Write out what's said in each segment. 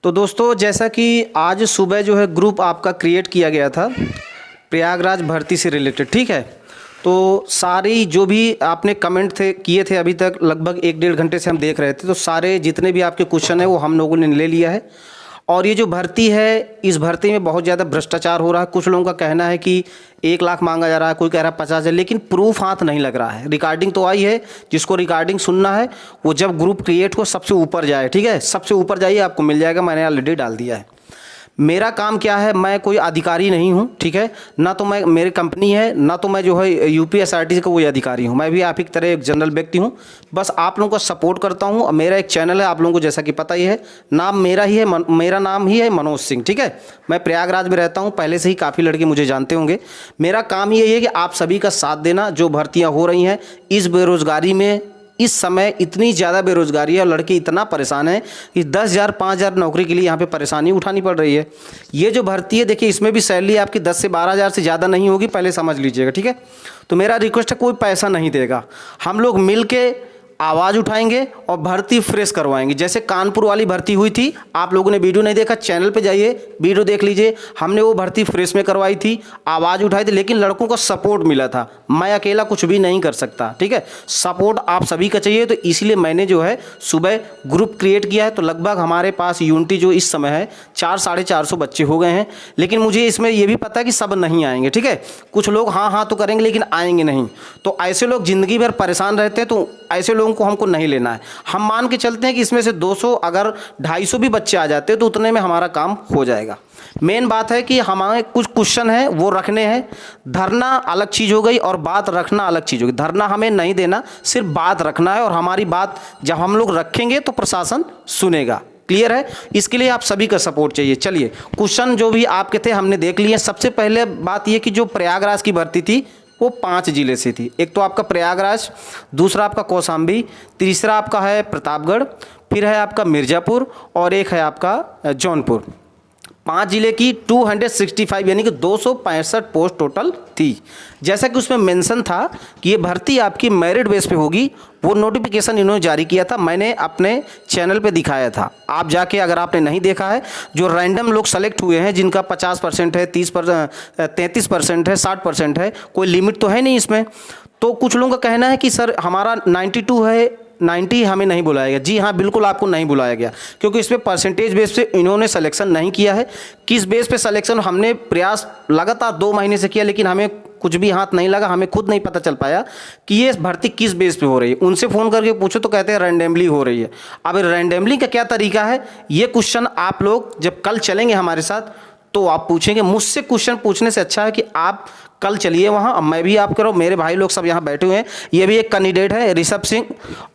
तो दोस्तों जैसा कि आज सुबह जो है ग्रुप आपका क्रिएट किया गया था प्रयागराज भर्ती से रिलेटेड, ठीक है। तो सारी जो भी आपने कमेंट किए थे अभी तक लगभग 1-1.5 घंटे से हम देख रहे थे, तो सारे जितने भी आपके क्वेश्चन है वो हम लोगों ने ले लिया है। और ये जो भर्ती है, इस भर्ती में बहुत ज़्यादा भ्रष्टाचार हो रहा है। कुछ लोगों का कहना है कि 1 लाख मांगा जा रहा है, कोई कह रहा है 50 है, लेकिन प्रूफ हाथ नहीं लग रहा है। रिकॉर्डिंग तो आई है, जिसको रिकॉर्डिंग सुनना है वो जब ग्रुप क्रिएट हो सबसे ऊपर जाए, ठीक है। सबसे ऊपर जाइए, आपको मिल जाएगा, मैंने ऑलरेडी डाल दिया है। मेरा काम क्या है, मैं कोई अधिकारी नहीं हूँ, ठीक है। ना तो मैं, मेरी कंपनी है, ना तो मैं जो है यूपीएसआरटीसी का कोई अधिकारी हूँ। मैं भी आप ही की तरह एक जनरल व्यक्ति हूँ, बस आप लोगों को सपोर्ट करता हूँ। मेरा एक चैनल है, आप लोगों को जैसा कि पता ही है, नाम मेरा ही है, मेरा नाम ही है मनोज सिंह, ठीक है। मैं प्रयागराज में रहता हूँ, पहले से ही काफ़ी लड़के मुझे जानते होंगे। मेरा काम यही है कि आप सभी का साथ देना। जो भर्तियाँ हो रही हैं इस बेरोज़गारी में, इस समय इतनी ज़्यादा बेरोज़गारी है और लड़के इतना परेशान हैं कि 10,000 5,000 नौकरी के लिए यहाँ पे परेशानी उठानी पड़ रही है। ये जो भर्ती है, देखिए इसमें भी सैलरी आपकी 10 से 12,000 से ज़्यादा नहीं होगी, पहले समझ लीजिएगा, ठीक है। तो मेरा रिक्वेस्ट है, कोई पैसा नहीं देगा, हम लोग मिल के आवाज़ उठाएंगे और भर्ती फ्रेश करवाएंगे। जैसे कानपुर वाली भर्ती हुई थी, आप लोगों ने वीडियो नहीं देखा, चैनल पे जाइए, वीडियो देख लीजिए। हमने वो भर्ती फ्रेश में करवाई थी, आवाज़ उठाई थी, लेकिन लड़कों को सपोर्ट मिला था। मैं अकेला कुछ भी नहीं कर सकता, ठीक है। सपोर्ट आप सभी का चाहिए, तो इसलिए मैंने जो है सुबह ग्रुप क्रिएट किया है। तो लगभग हमारे पास यूनिटी जो इस समय है 400-450 बच्चे हो गए हैं। लेकिन मुझे इसमें यह भी पता है कि सब नहीं आएंगे, ठीक है। कुछ लोग हाँ हाँ तो करेंगे, लेकिन आएंगे नहीं। तो ऐसे लोग ज़िंदगी भर परेशान रहते हैं, तो ऐसे लोगों को हमको नहीं लेना है। हम मान के चलते हैं कि इसमें से 200 अगर 250 भी बच्चे आ जाते हैं तो उतने में हमारा काम हो जाएगा। मेन बात है कि हमारे कुछ क्वेश्चन हैं वो रखने हैं। धरना अलग चीज़ हो गई और बात रखना अलग चीज़ होगी। धरना हमें नहीं देना, सिर्फ बात रखना है, और हमारी बात जब हम लोग रखेंगे तो प्रशासन सुनेगा। क्लियर है? इसके लिए आप सभी का सपोर्ट चाहिए। चलिए, क्वेश्चन जो भी आपके थे हमने देख लिए। सबसे पहले बात यह कि जो प्रयागराज की भर्ती थी वो 5 जिले से थी। एक तो आपका प्रयागराज, दूसरा आपका कौशाम्बी, तीसरा आपका है प्रतापगढ़, फिर है आपका मिर्ज़ापुर और एक है आपका जौनपुर। 5 जिले की 265 यानी कि 265 पोस्ट टोटल थी। जैसा कि उसमें मेंशन था कि ये भर्ती आपकी मेरिट बेस पे होगी, वो नोटिफिकेशन इन्होंने जारी किया था, मैंने अपने चैनल पे दिखाया था। आप जाके अगर आपने नहीं देखा है, जो रैंडम लोग सेलेक्ट हुए हैं जिनका 50% है, 33% है, 60% है, कोई लिमिट तो है नहीं इसमें। तो कुछ लोगों का कहना है कि सर हमारा 92 है, 90 हमें नहीं बुलाया गया। जी हाँ, बिल्कुल आपको नहीं बुलाया गया, क्योंकि इसमें परसेंटेज बेस पे इन्होंने सिलेक्शन नहीं किया है। किस बेस पे सिलेक्शन, हमने प्रयास लगातार 2 महीने से किया, लेकिन हमें कुछ भी हाथ नहीं लगा। हमें खुद नहीं पता चल पाया कि ये भर्ती किस बेस पे हो रही है। उनसे फ़ोन करके पूछो तो कहते हैं रैंडमली हो रही है। अब रैंडमली का क्या तरीका है, ये क्वेश्चन आप लोग जब कल चलेंगे हमारे साथ तो आप पूछेंगे। मुझसे क्वेश्चन पूछने से अच्छा है कि आप कल चलिए वहाँ। अब मैं भी आप करो, मेरे भाई लोग सब यहाँ बैठे हुए हैं। ये भी एक कैंडिडेट है ऋषभ सिंह,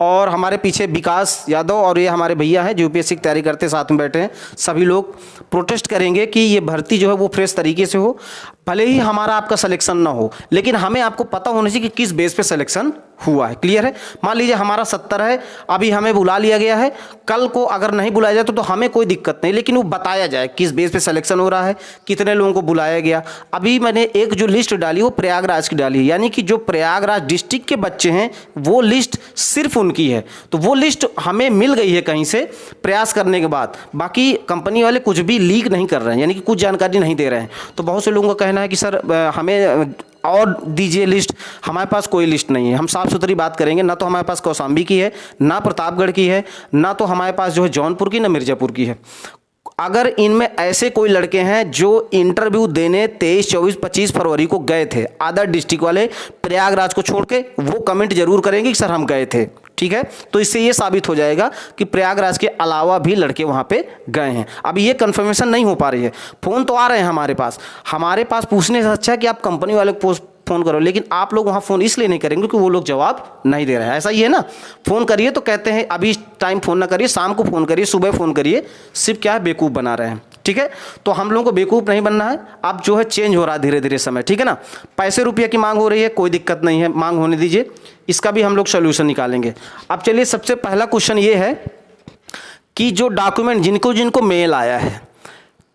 और हमारे पीछे विकास यादव, और ये हमारे भैया हैं जो यूपीएससी की तैयारी करते साथ में बैठे हैं। सभी लोग प्रोटेस्ट करेंगे कि ये भर्ती जो है वो फ्रेश तरीके से हो। भले ही हमारा आपका सिलेक्शन ना हो, लेकिन हमें आपको पता होना चाहिए कि किस बेस पे सिलेक्शन हुआ है। क्लियर है? मान लीजिए हमारा 70 है, अभी हमें बुला लिया गया है, कल को अगर नहीं बुलाया जाए तो हमें कोई दिक्कत नहीं, लेकिन वो बताया जाए किस बेस पे सिलेक्शन हो रहा है, कितने लोगों को बुलाया गया। अभी मैंने एक जो लिस्ट डाली वो प्रयागराज की डाली है, यानी कि जो प्रयागराज डिस्ट्रिक्ट के बच्चे हैं वो लिस्ट सिर्फ उनकी है। तो वो लिस्ट हमें मिल गई है कहीं से प्रयास करने के बाद। बाकी कंपनी वाले कुछ भी लीक नहीं कर रहे हैं, यानी कि कुछ जानकारी नहीं दे रहे हैं। तो बहुत से लोगों का कहना है कि सर हमें और दीजिए लिस्ट। हमारे पास कोई लिस्ट नहीं है, हम साफ सुथरी बात करेंगे। ना तो हमारे पास कौशाम्बी की है, ना प्रतापगढ़ की है, ना तो हमारे पास जो है जौनपुर की, ना मिर्ज़ापुर की है। अगर इनमें ऐसे कोई लड़के हैं जो इंटरव्यू देने 23, 24, 25 फरवरी को गए थे अदर डिस्ट्रिक्ट वाले प्रयागराज को छोड़ के, वो कमेंट जरूर करेंगे कि सर हम गए थे, ठीक है। तो इससे ये साबित हो जाएगा कि प्रयागराज के अलावा भी लड़के वहाँ पे गए हैं। अभी ये कंफर्मेशन नहीं हो पा रही है। फ़ोन तो आ रहे हैं हमारे पास पूछने से अच्छा है कि आप कंपनी वाले को फ़ोन करो, लेकिन आप लोग वहाँ फ़ोन इसलिए नहीं करेंगे क्योंकि वो लोग जवाब नहीं दे रहे हैं। ऐसा ही है ना, फ़ोन करिए तो कहते हैं अभी टाइम फ़ोन ना करिए, शाम को फ़ोन करिए, सुबह फ़ोन करिए। सिर्फ क्या है, बेवकूफ़ बना रहे हैं, ठीक है। तो हम लोगों को बेवकूफ़ नहीं बनना है। अब जो है चेंज हो रहा है धीरे धीरे समय, ठीक है ना। पैसे रुपये की मांग हो रही है, कोई दिक्कत नहीं है, मांग होने दीजिए, इसका भी हम लोग सोल्यूशन निकालेंगे। अब चलिए, सबसे पहला क्वेश्चन ये है कि जो डॉक्यूमेंट जिनको मेल आया है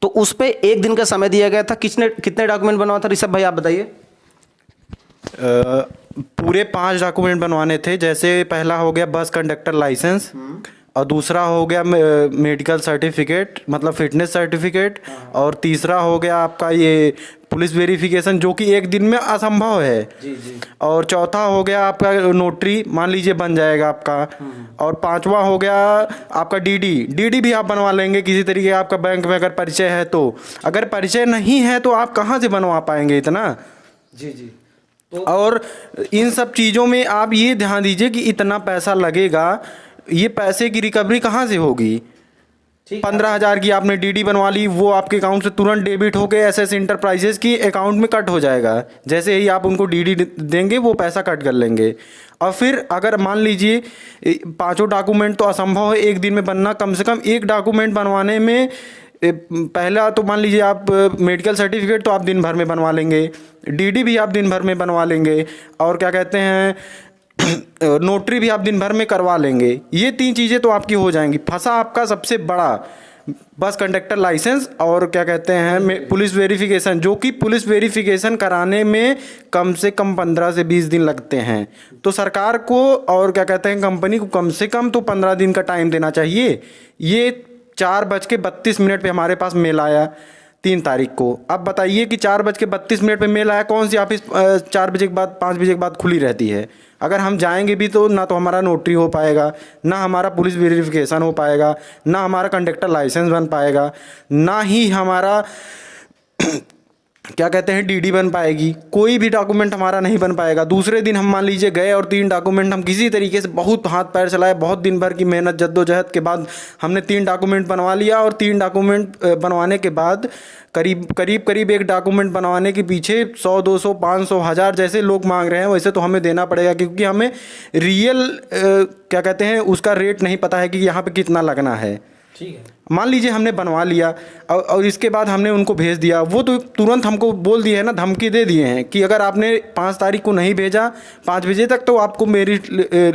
तो उस पर 1 दिन का समय दिया गया था। कितने डॉक्यूमेंट बनवा था ऋषभ भाई, आप बताइए। पूरे 5 डॉक्यूमेंट बनवाने थे। जैसे पहला हो गया बस कंडक्टर लाइसेंस, और दूसरा हो गया मेडिकल सर्टिफिकेट मतलब फिटनेस सर्टिफिकेट, और तीसरा हो गया आपका ये पुलिस वेरिफिकेशन जो कि एक दिन में असंभव है। जी जी। और चौथा हो गया आपका नोटरी, मान लीजिए बन जाएगा आपका। और पांचवा हो गया आपका डीडी भी आप बनवा लेंगे किसी तरीके आपका बैंक में अगर परिचय है तो। अगर परिचय नहीं है तो आप कहाँ से बनवा पाएंगे इतना। जी जी। और इन सब चीज़ों में आप ये ध्यान दीजिए कि इतना पैसा लगेगा, ये पैसे की रिकवरी कहाँ से होगी। 15,000 की आपने डीडी बनवा ली, वो आपके अकाउंट से तुरंत डेबिट होके एसएस इंटरप्राइजेस की अकाउंट में कट हो जाएगा। जैसे ही आप उनको डीडी देंगे वो पैसा कट कर लेंगे। और फिर अगर मान लीजिए पांचों डॉक्यूमेंट तो असंभव है एक दिन में बनना, कम से कम एक डॉक्यूमेंट बनवाने में पहला तो मान लीजिए आप मेडिकल सर्टिफिकेट तो आप दिन भर में बनवा लेंगे, डीडी भी आप दिन भर में बनवा लेंगे, और क्या कहते हैं नोटरी भी आप दिन भर में करवा लेंगे। ये 3 चीज़ें तो आपकी हो जाएंगी। फंसा आपका सबसे बड़ा बस कंडक्टर लाइसेंस और क्या कहते हैं पुलिस वेरिफिकेशन, जो कि पुलिस वेरिफिकेशन कराने में कम से कम 15 से 20 दिन लगते हैं। तो सरकार को और क्या कहते हैं कंपनी को कम से कम तो 15 दिन का टाइम देना चाहिए। ये 4:32 पे हमारे पास मेल आया 3 तारीख को। अब बताइए कि 4:32 पे मेल आया, कौन सी ऑफिस 4 बजे के बाद 5 बजे के बाद खुली रहती है। अगर हम जाएंगे भी तो ना तो हमारा नोटरी हो पाएगा, ना हमारा पुलिस वेरिफिकेशन हो पाएगा, ना हमारा कंडक्टर लाइसेंस बन पाएगा, ना ही हमारा क्या कहते हैं डीडी बन पाएगी। कोई भी डॉक्यूमेंट हमारा नहीं बन पाएगा। दूसरे दिन हम मान लीजिए गए और 3 डॉक्यूमेंट हम किसी तरीके से बहुत हाथ पैर चलाए, बहुत दिन भर की मेहनत जद्दोजहद के बाद हमने 3 डॉक्यूमेंट बनवा लिया। और 3 डॉक्यूमेंट बनवाने के बाद करीब एक डॉक्यूमेंट बनवाने के पीछे 100, 200, 500, 1000 जैसे लोग मांग रहे हैं, वैसे तो हमें देना पड़ेगा, क्योंकि हमें रियल क्या कहते हैं उसका रेट नहीं पता है कि यहाँ पे कितना लगना है। ठीक है। मान लीजिए हमने बनवा लिया और इसके बाद हमने उनको भेज दिया, वो तो तुरंत हमको बोल दिए है ना, धमकी दे दिए हैं कि अगर आपने 5 तारीख को नहीं भेजा 5 बजे तक तो आपको मेरिट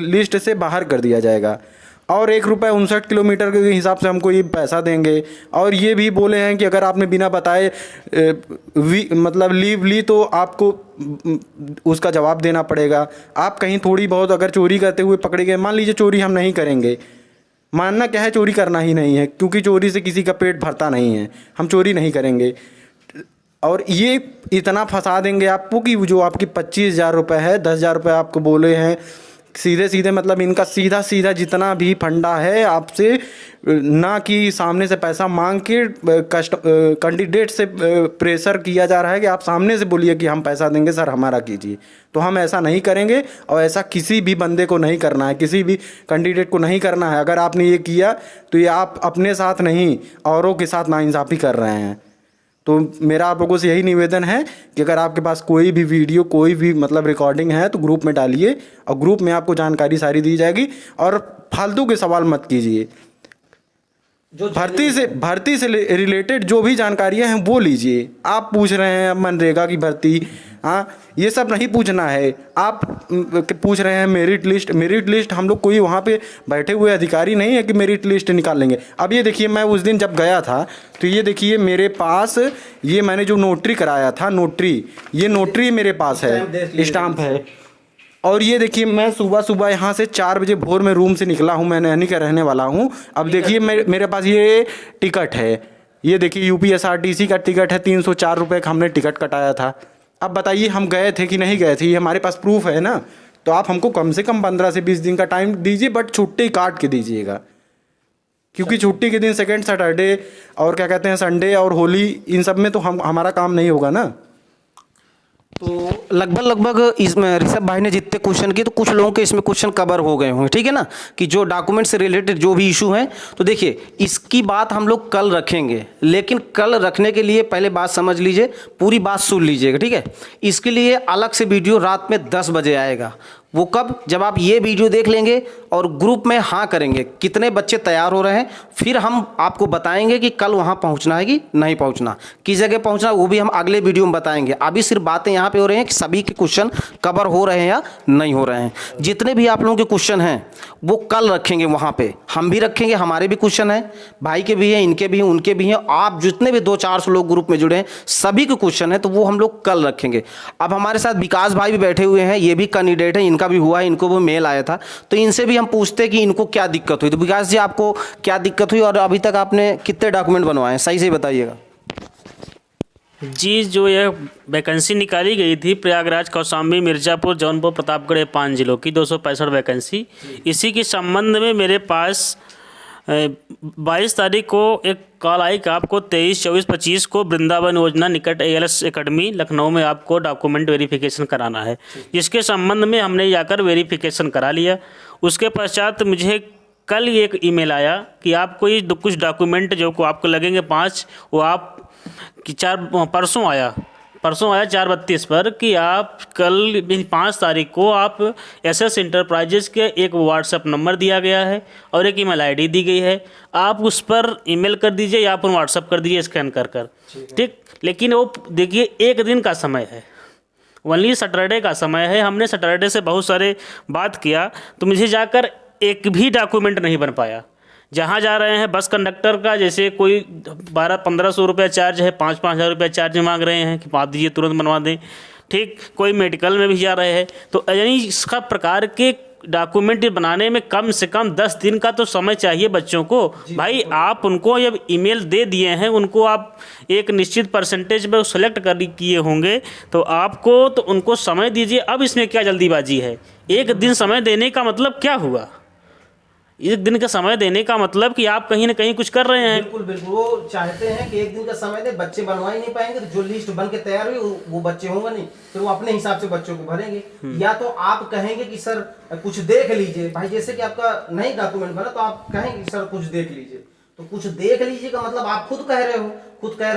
लिस्ट से बाहर कर दिया जाएगा, और 1 रुपये 59 किलोमीटर के हिसाब से हमको ये पैसा देंगे। और ये भी बोले हैं कि अगर आपने बिना बताए मतलब लीव ली तो आपको उसका जवाब देना पड़ेगा। आप कहीं थोड़ी बहुत अगर चोरी करते हुए पकड़े गए, मान लीजिए चोरी हम नहीं करेंगे, मानना क्या है चोरी करना ही नहीं है, क्योंकि चोरी से किसी का पेट भरता नहीं है, हम चोरी नहीं करेंगे। और ये इतना फंसा देंगे आपको कि जो आपकी 25,000 रुपये है, 10,000 रुपये आपको बोले हैं सीधे मतलब इनका सीधा जितना भी फंडा है आपसे, ना कि सामने से पैसा मांग के कैंडिडेट से प्रेशर किया जा रहा है कि आप सामने से बोलिए कि हम पैसा देंगे सर हमारा कीजिए। तो हम ऐसा नहीं करेंगे और ऐसा किसी भी बंदे को नहीं करना है, किसी भी कैंडिडेट को नहीं करना है। अगर आपने ये किया तो ये आप अपने साथ नहीं औरों के साथ नाइंसाफ़ी कर रहे हैं। तो मेरा आप लोगों से यही निवेदन है कि अगर आपके पास कोई भी वीडियो कोई भी मतलब रिकॉर्डिंग है तो ग्रुप में डालिए, और ग्रुप में आपको जानकारी सारी दी जाएगी। और फालतू के सवाल मत कीजिए, जो भर्ती से रिलेटेड जो भी जानकारियां हैं वो लीजिए। आप पूछ रहे हैं मनरेगा की भर्ती, हाँ ये सब नहीं पूछना है। आप पूछ रहे हैं मेरिट लिस्ट, हम लोग कोई वहाँ पे बैठे हुए अधिकारी नहीं है कि मेरिट लिस्ट निकाल लेंगे। अब ये देखिए, मैं उस दिन जब गया था तो ये देखिए मेरे पास ये मैंने जो नोटरी कराया था, ये नोटरी मेरे पास है, स्टाम्प है। और ये देखिए मैं सुबह यहाँ से 4 बजे भोर में रूम से निकला हूँ, मैं नैनी का रहने वाला हूँ। अब देखिए मेरे पास ये टिकट है, ये देखिए UPSRTC का टिकट है, 304 रुपये का हमने टिकट कटाया था। अब बताइए हम गए थे कि नहीं गए थे, ये हमारे पास प्रूफ है ना। तो आप हमको कम से कम 15 से 20 दिन का टाइम दीजिए, बट छुट्टी काट के दीजिएगा, क्योंकि छुट्टी के दिन सेकेंड सैटरडे और क्या कहते हैं संडे और होली, इन सब में तो हमारा काम नहीं होगा ना। तो लगभग इसमें ऋषभ भाई ने जितने क्वेश्चन किए तो कुछ लोगों के इसमें क्वेश्चन कवर हो गए होंगे, ठीक है ना, कि जो डॉक्यूमेंट से रिलेटेड जो भी इशू हैं। तो देखिए इसकी बात हम लोग कल रखेंगे, लेकिन कल रखने के लिए पहले बात समझ लीजिए, पूरी बात सुन लीजिएगा, ठीक है। इसके लिए अलग से वीडियो रात में 10 बजे आएगा। वो कब? जब आप ये वीडियो देख लेंगे और ग्रुप में हाँ करेंगे, कितने बच्चे तैयार हो रहे हैं, फिर हम आपको बताएंगे कि कल वहाँ पहुँचना है कि नहीं पहुँचना, किस जगह पहुँचना, वो भी हम अगले वीडियो में बताएंगे। अभी सिर्फ बातें यहाँ पे हो रही हैं कि सभी के क्वेश्चन कवर हो रहे हैं या नहीं हो रहे हैं। जितने भी आप लोगों के क्वेश्चन हैं वो कल रखेंगे, वहाँ पर हम भी रखेंगे, हमारे भी क्वेश्चन हैं, भाई के भी हैं, इनके भी हैं, उनके भी हैं। आप जितने भी 200-400 लोग ग्रुप में जुड़े हैं सभी के क्वेश्चन हैं, तो वो हम लोग कल रखेंगे। अब हमारे साथ विकास भाई भी बैठे हुए हैं, ये भी कैंडिडेट हैं, इनका भी हुआ है, इनको भी मेल आया था, तो इनसे भी हम पूछते हैं कि इनको क्या दिक्कत हुई। तो विकास जी, आपको क्या दिक्कत हुई और अभी तक आपने कितने डॉक्यूमेंट बनवाए हैं, सही से बताइएगा। जी, जो यह वैकेंसी निकाली गई थी प्रयागराज, कौशाम्बी, मिर्ज़ापुर, जौनपुर, प्रतापगढ़, ये 5 जिलों की 265 वैकेंसी, इसी के संबंध में मेरे पास 22 तारीख को एक कॉल आई कि आपको 23, 24, 25 को वृंदावन योजना निकट ALS एकेडमी लखनऊ में आपको डॉक्यूमेंट वेरिफिकेशन कराना है, जिसके संबंध में हमने जाकर वेरिफिकेशन करा लिया। उसके पश्चात मुझे कल एक ईमेल आया कि आपको ये कुछ डॉक्यूमेंट जो को आपको लगेंगे 5, वो आप कि परसों आया 4:32 पर कि आप कल 5 तारीख को आप SS इंटरप्राइजेज के एक व्हाट्सएप नंबर दिया गया है और एक ईमेल ID दी गई है, आप उस पर ईमेल कर दीजिए या फिर व्हाट्सएप कर दीजिए स्कैन कर ठीक। लेकिन वो देखिए 1 दिन का समय है, ओनली सैटरडे का समय है। हमने सैटरडे से बहुत सारे बात किया तो मुझे जाकर एक भी डॉक्यूमेंट नहीं बन पाया। जहाँ जा रहे हैं बस कंडक्टर का जैसे कोई 1200-1500 रुपये चार्ज है, 5-5 हज़ार रुपये चार्ज मांग रहे हैं कि आप दीजिए तुरंत बनवा दें, ठीक। कोई मेडिकल में भी जा रहे हैं, तो यानी इसका प्रकार के डॉक्यूमेंट बनाने में कम से कम 10 दिन का तो समय चाहिए बच्चों को। भाई आप उनको जब ईमेल दे दिए हैं, उनको आप एक निश्चित परसेंटेज में सेलेक्ट कर किए होंगे, तो आपको तो उनको समय दीजिए। अब इसमें क्या जल्दीबाजी है? 1 दिन समय देने का मतलब क्या हुआ? 1 दिन का समय देने का मतलब कि आप कहीं ना कहीं कुछ कर रहे हैं। बिल्कुल बिल्कुल, वो चाहते हैं कि 1 दिन का समय दे, बच्चे बनवा ही नहीं पाएंगे, तो जो लिस्ट बन के तैयार हुई वो बच्चे होंगे नहीं, फिर वो अपने हिसाब से बच्चों को भरेंगे। या तो आप कहेंगे कि सर कुछ देख लीजिए, भाई जैसे कि आपका नहीं डॉक्यूमेंट बना तो आप कहेंगे कि सर कुछ देख लीजिए, तो कुछ देख लीजिए का मतलब आप खुद कह रहे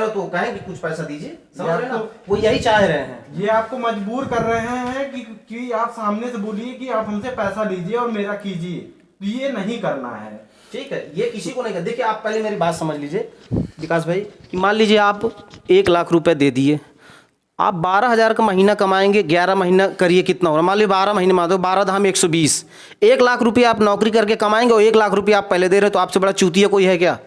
हो तो कहेंगे कुछ पैसा दीजिए, समझ रहे हैं ना? वो यही चाह रहे हैं, ये आपको मजबूर कर रहे हैं कि आप सामने से बोलिए कि आप हमसे पैसा लीजिए और मेरा कीजिए, तो ये नहीं करना है, ठीक है। ये किसी को नहीं कर। देखिए आप पहले मेरी बात समझ लीजिए विकास भाई, कि मान लीजिए आप 1 लाख रुपए दे दिए, आप 12,000 का महीना कमाएंगे, 11 महीना करिए कितना हो रहा, मान लीजिए 12 महीने मान दो, 12 धाम 120, 1 लाख रुपये आप नौकरी करके कमाएंगे और 1 लाख रुपये आप पहले दे रहे हो, तो आपसे बड़ा चूतिया कोई है क्या?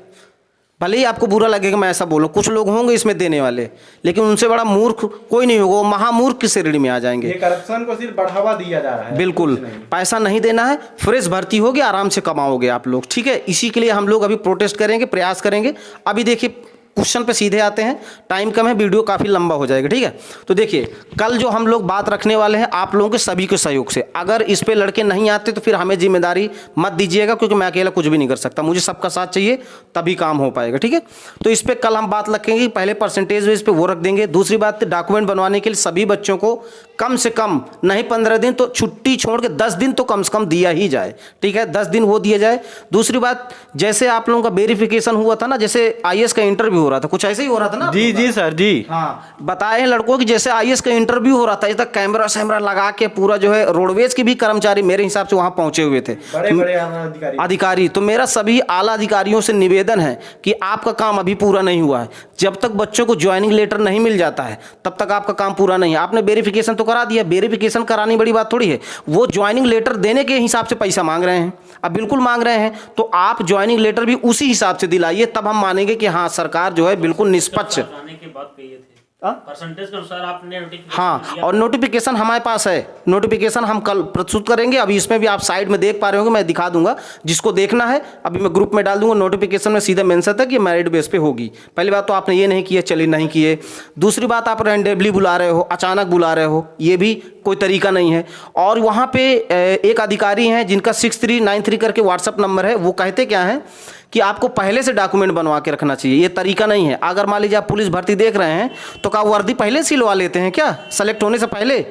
भले ही आपको बुरा लगेगा मैं ऐसा बोलूं, कुछ लोग होंगे इसमें देने वाले, लेकिन उनसे बड़ा मूर्ख कोई नहीं होगा, वो महामूर्ख की श्रेणी में आ जाएंगे। ये करप्शन को सिर्फ बढ़ावा दिया जा रहा है, बिल्कुल पैसा नहीं देना है, फ्रेश भर्ती होगी, आराम से कमाओगे आप लोग, ठीक है। इसी के लिए हम लोग अभी प्रोटेस्ट करेंगे, प्रयास करेंगे। अभी देखिए क्वेश्चन पे सीधे आते हैं, टाइम कम है, वीडियो काफ़ी लंबा हो जाएगा, ठीक है। तो देखिए कल जो हम लोग बात रखने वाले हैं आप लोगों के सभी के सहयोग से, अगर इस पे लड़के नहीं आते तो फिर हमें जिम्मेदारी मत दीजिएगा, क्योंकि मैं अकेला कुछ भी नहीं कर सकता, मुझे सबका साथ चाहिए तभी काम हो पाएगा, ठीक है। तो इस पर कल हम बात रखेंगे, पहले परसेंटेज बेस पे वो रख देंगे। दूसरी बात, डॉक्यूमेंट बनवाने के लिए सभी बच्चों को कम से कम नहीं 15 दिन तो छुट्टी छोड़ के 10 दिन तो कम से कम दिया ही जाए, ठीक है, 10 दिन वो दिया जाए। दूसरी बात, जैसे आप लोगों का वेरिफिकेशन हुआ था ना, जैसे IAS का इंटरव्यू हो रहा था, कुछ ऐसे ही हो रहा था ना? जी सर जी, हाँ, बताए हैं लड़कों की जैसे IAS का इंटरव्यू हो रहा था, तक कैमरा शैमरा लगा के पूरा जो है रोडवेज के भी कर्मचारी मेरे हिसाब से वहां पहुंचे हुए थे, बड़े अधिकारी। तो मेरा सभी आला अधिकारियों से निवेदन है कि आपका काम अभी पूरा नहीं हुआ है, जब तक बच्चों को ज्वाइनिंग लेटर नहीं मिल जाता है तब तक आपका काम पूरा नहीं है। आपने वेरिफिकेशन तो करा दिया, वेरिफिकेशन करानी बड़ी बात थोड़ी है, वो ज्वाइनिंग लेटर देने के हिसाब से पैसा मांग रहे हैं, अब बिल्कुल मांग रहे हैं, तो आप ज्वाइनिंग लेटर भी उसी हिसाब से दिलाइए, तब हम मानेंगे कि हाँ सरकार जो है बिल्कुल निष्पक्ष। परसेंटेज के अनुसार आपने हाँ, और नोटिफिकेशन हमारे पास है, नोटिफिकेशन हम कल प्रस्तुत करेंगे। अभी इसमें भी आप साइड में देख पा रहे होंगे, मैं दिखा दूंगा, जिसको देखना है अभी मैं ग्रुप में डाल दूंगा। नोटिफिकेशन में सीधा मेंशन है कि मेरिट बेस पे होगी। पहली बात तो आपने ये नहीं किया, चलिए नहीं किए। दूसरी बात, आप रैंडमली बुला रहे हो, अचानक बुला रहे हो, ये भी कोई तरीका नहीं है। और वहाँ पे एक अधिकारी हैं जिनका 6393 करके व्हाट्सअप नंबर है, वो कहते क्या हैं कि आपको पहले से डॉक्यूमेंट बनवा के रखना चाहिए, ये तरीका नहीं है। अगर मान लीजिए आप पुलिस भर्ती देख रहे हैं तो क्या वर्दी पहले सिलवा लेते हैं क्या, सेलेक्ट होने से पहले?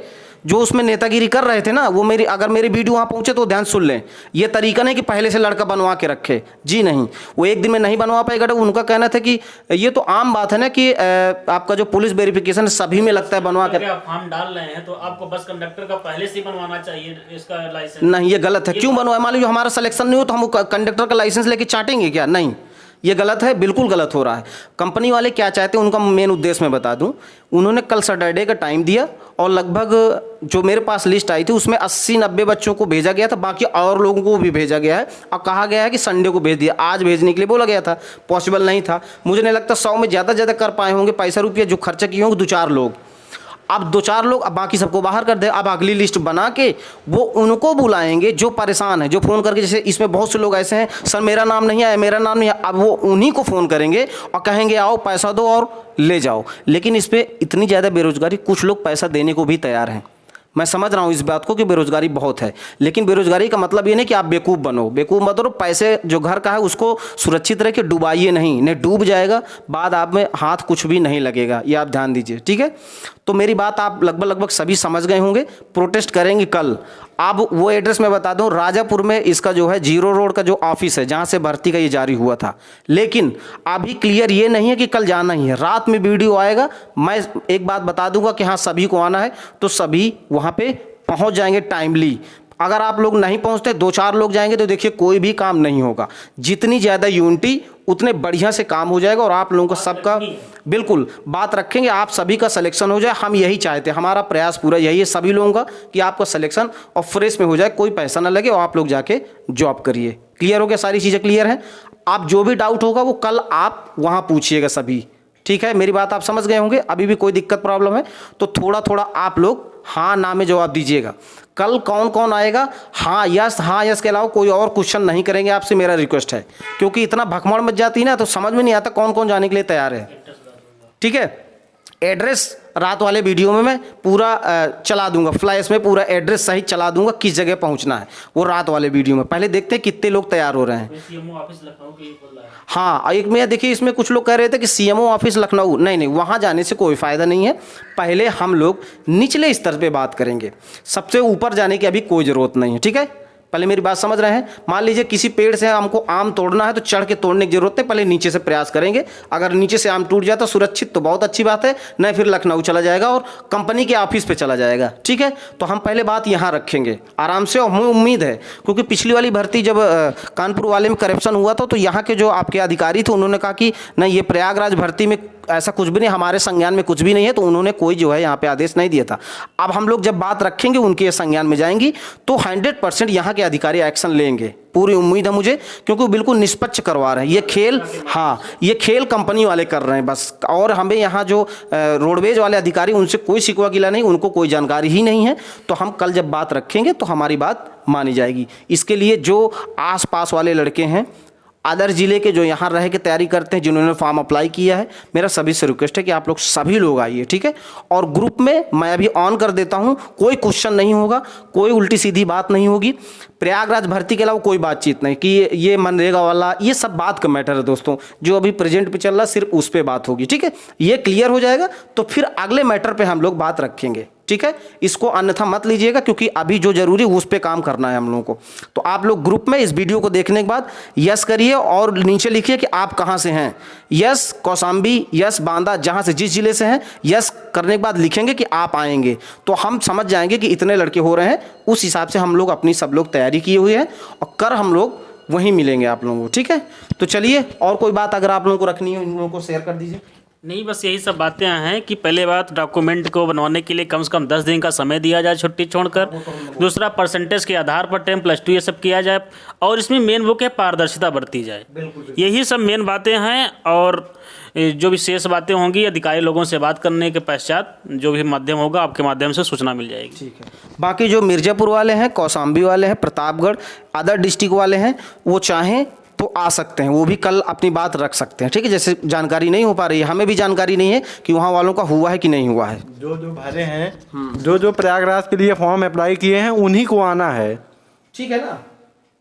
जो उसमें नेतागिरी कर रहे थे ना, वो अगर मेरी वीडियो वहाँ पहुँचे तो ध्यान सुन लें, ये तरीका नहीं कि पहले से लड़का बनवा के रखे, जी नहीं, वो 1 दिन में नहीं बनवा पाएगा। तो उनका कहना था कि ये तो आम बात है ना कि आपका जो पुलिस वेरिफिकेशन सभी में लगता है बनवा के। आप फॉर्म डाल रहे हैं तो आपको बस कंडक्टर का पहले से बनवाना चाहिए इसका लाइसेंस। नहीं, ये गलत है। क्यों बनवाए? मान लीजिए हमारा सिलेक्शन नहीं हो तो हम कंडक्टर का लाइसेंस लेके चाटेंगे क्या? नहीं, ये गलत है, बिल्कुल गलत हो रहा है। कंपनी वाले क्या चाहते हैं, उनका मेन उद्देश्य मैं बता दूं। उन्होंने कल सैटरडे का टाइम दिया और लगभग जो मेरे पास लिस्ट आई थी उसमें 80-90 बच्चों को भेजा गया था, बाकी और लोगों को भी भेजा गया है और कहा गया है कि संडे को भेज दिया। आज भेजने के लिए बोला गया था, पॉसिबल नहीं था। मुझे नहीं लगता 100 में ज़्यादा कर पाए होंगे, पैसा रुपया जो खर्चा किए होंगे 2-4 लोग। अब 2-4 लोग, अब बाकी सबको बाहर कर दे। अब अगली लिस्ट बना के वो उनको बुलाएंगे जो परेशान है, जो फ़ोन करके, जैसे इसमें बहुत से लोग ऐसे हैं सर मेरा नाम नहीं आया, मेरा नाम नहीं आया। अब वो उन्हीं को फ़ोन करेंगे और कहेंगे आओ पैसा दो और ले जाओ। लेकिन इस पर इतनी ज़्यादा बेरोज़गारी, कुछ लोग पैसा देने को भी तैयार हैं। मैं समझ रहा हूँ इस बात को कि बेरोज़गारी बहुत है, लेकिन बेरोज़गारी का मतलब ये नहीं कि आप बेवकूफ़ बनो, बेवकूफ़ मत बनो। पैसे जो घर का है उसको सुरक्षित रख के डुबाइए नहीं डूब जाएगा, बाद आप में हाथ कुछ भी नहीं लगेगा, ये आप ध्यान दीजिए, ठीक है। तो मेरी बात आप लगभग सभी समझ गए होंगे। प्रोटेस्ट करेंगे कल। अब वो एड्रेस मैं बता दूं, राजापुर में इसका जो है 0 रोड का जो ऑफिस है जहां से भर्ती का ये जारी हुआ था। लेकिन अभी क्लियर ये नहीं है कि कल जाना ही है, रात में वीडियो आएगा। मैं एक बात बता दूंगा कि हाँ सभी को आना है तो सभी वहां पे पहुंच जाएंगे टाइमली। अगर आप लोग नहीं पहुंचते, 2-4 लोग जाएंगे तो देखिए कोई भी काम नहीं होगा। जितनी ज़्यादा यूनिटी उतने बढ़िया से काम हो जाएगा और आप लोगों को सबका बिल्कुल बात रखेंगे, आप सभी का सिलेक्शन हो जाए। हम यही चाहते हैं, हमारा प्रयास पूरा यही है सभी लोगों का कि आपका सिलेक्शन और फ्रेश में हो जाए, कोई पैसा ना लगे और आप लोग जाके जॉब करिए। क्लियर हो गया? सारी चीज़ें क्लियर हैं। आप जो भी डाउट होगा वो कल आप वहाँ पूछिएगा सभी, ठीक है। मेरी बात आप समझ गए होंगे। अभी भी कोई दिक्कत प्रॉब्लम है तो थोड़ा थोड़ा आप लोग हाँ ना में जवाब दीजिएगा। कल कौन कौन आएगा हाँ यस के अलावा कोई और क्वेश्चन नहीं करेंगे आपसे, मेरा रिक्वेस्ट है। क्योंकि इतना भगमड़ मच जाती है ना तो समझ में नहीं आता कौन कौन जाने के लिए तैयार है, ठीक है। एड्रेस रात वाले वीडियो में मैं पूरा चला दूंगा, फ्लैश में पूरा एड्रेस सहित चला दूंगा किस जगह पहुंचना है, वो रात वाले वीडियो में। पहले देखते हैं कितने लोग तैयार हो रहे हैं। हाँ, एक में देखिए इसमें कुछ लोग कह रहे थे कि सीएमओ ऑफिस लखनऊ, नहीं वहाँ जाने से कोई फ़ायदा नहीं है। पहले हम लोग निचले स्तर पे बात करेंगे, सबसे ऊपर जाने की अभी कोई ज़रूरत नहीं है, ठीक है। पहले मेरी बात समझ रहे हैं। मान लीजिए किसी पेड़ से हमको आम तोड़ना है तो चढ़ के तोड़ने की जरूरत है, पहले नीचे से प्रयास करेंगे। अगर नीचे से आम टूट जाता सुरक्षित तो बहुत अच्छी बात है, नहीं फिर लखनऊ चला जाएगा और कंपनी के ऑफिस पे चला जाएगा, ठीक है। तो हम पहले बात यहाँ रखेंगे आराम से। और हमें उम्मीद है क्योंकि पिछली वाली भर्ती जब कानपुर वाले में करप्शन हुआ था तो यहाँ के जो आपके अधिकारी थे उन्होंने कहा कि नहीं ये प्रयागराज भर्ती में ऐसा कुछ भी नहीं, हमारे संज्ञान में कुछ भी नहीं है, तो उन्होंने कोई जो है यहाँ पे आदेश नहीं दिया था। अब हम लोग जब बात रखेंगे उनके संज्ञान में जाएंगी तो 100% यहाँ के अधिकारी एक्शन लेंगे, पूरी उम्मीद है मुझे, क्योंकि वो बिल्कुल निष्पक्ष करवा रहे हैं ये खेल। हाँ, ये खेल कंपनी वाले कर रहे हैं बस। और हमें यहाँ जो रोडवेज वाले अधिकारी उनसे कोई शिकवा गिला नहीं, उनको कोई जानकारी ही नहीं है। तो हम कल जब बात रखेंगे तो हमारी बात मानी जाएगी। इसके लिए जो आस पास वाले लड़के हैं अदर ज़िले के जो यहाँ रह के तैयारी करते हैं, जिन्होंने फॉर्म अप्लाई किया है, मेरा सभी से रिक्वेस्ट है कि आप लोग सभी लोग आइए, ठीक है। और ग्रुप में मैं अभी ऑन कर देता हूँ, कोई क्वेश्चन नहीं होगा, कोई उल्टी सीधी बात नहीं होगी। प्रयागराज भर्ती के अलावा कोई बातचीत नहीं कि ये मनरेगा वाला, ये सब बात का मैटर है दोस्तों। जो अभी प्रेजेंट पे चल रहा सिर्फ उस पर बात होगी, ठीक है। ये क्लियर हो जाएगा तो फिर अगले मैटर पर हम लोग बात रखेंगे, ठीक है। इसको अन्यथा मत लीजिएगा क्योंकि अभी जो जरूरी उस पे काम करना है हम लोगों को। तो आप लोग ग्रुप में इस वीडियो को देखने के बाद यस करिए और नीचे लिखिए कि आप कहाँ से हैं। यस कौशाम्बी, यस बांदा, जहाँ से जिस जिले से हैं, यस करने के बाद लिखेंगे कि आप आएंगे, तो हम समझ जाएंगे कि इतने लड़के हो रहे हैं। उस हिसाब से हम लोग अपनी सब लोग तैयारी किए हुए हैं और कर हम लोग वहीं मिलेंगे आप लोगों को, ठीक है। तो चलिए, और कोई बात अगर आप लोगों को रखनी हो इन लोगों को शेयर कर दीजिए। नहीं, बस यही सब बातें हैं कि पहले बात डॉक्यूमेंट को बनवाने के लिए कम से कम 10 दिन का समय दिया जाए छुट्टी छोड़कर। दूसरा, परसेंटेज के आधार पर 10 + 2 ये सब किया जाए। और इसमें मेन वो क्या, पारदर्शिता बरती जाए। यही सब मेन बातें हैं। और जो भी शेष बातें होंगी अधिकारी लोगों से बात करने के पश्चात जो भी माध्यम होगा आपके माध्यम से सूचना मिल जाएगी, ठीक है। बाकी जो मिर्ज़ापुर वाले हैं, कौशाम्बी वाले हैं, प्रतापगढ़, अदर डिस्ट्रिक्ट वाले हैं, वो चाहें तो आ सकते हैं, वो भी कल अपनी बात रख सकते हैं, ठीक है। जैसे जानकारी नहीं हो पा रही है, हमें भी जानकारी नहीं है कि वहाँ वालों का हुआ है कि नहीं हुआ है। जो भरे हैं, जो प्रयागराज के लिए फॉर्म अप्लाई किए हैं उन्हीं को आना है, ठीक है ना।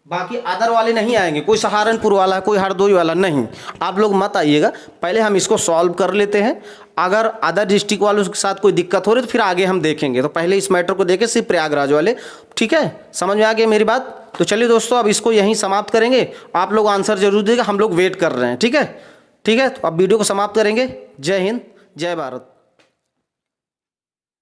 बाकी अदर वाले नहीं आएंगे, कोई सहारनपुर वाला, कोई हरदोई वाला नहीं, आप लोग मत आइएगा। पहले हम इसको सॉल्व कर लेते हैं। अगर अदर डिस्ट्रिक्ट वालों के साथ कोई दिक्कत हो रही तो फिर आगे हम देखेंगे। तो पहले इस मैटर को देखें, सिर्फ प्रयागराज वाले, ठीक है। समझ में आ गई मेरी बात? तो चलिए दोस्तों, अब इसको यहीं समाप्त करेंगे। आप लोग आंसर जरूर देगा, हम लोग वेट कर रहे हैं, ठीक है। ठीक है, तो अब वीडियो को समाप्त करेंगे। जय हिंद, जय भारत।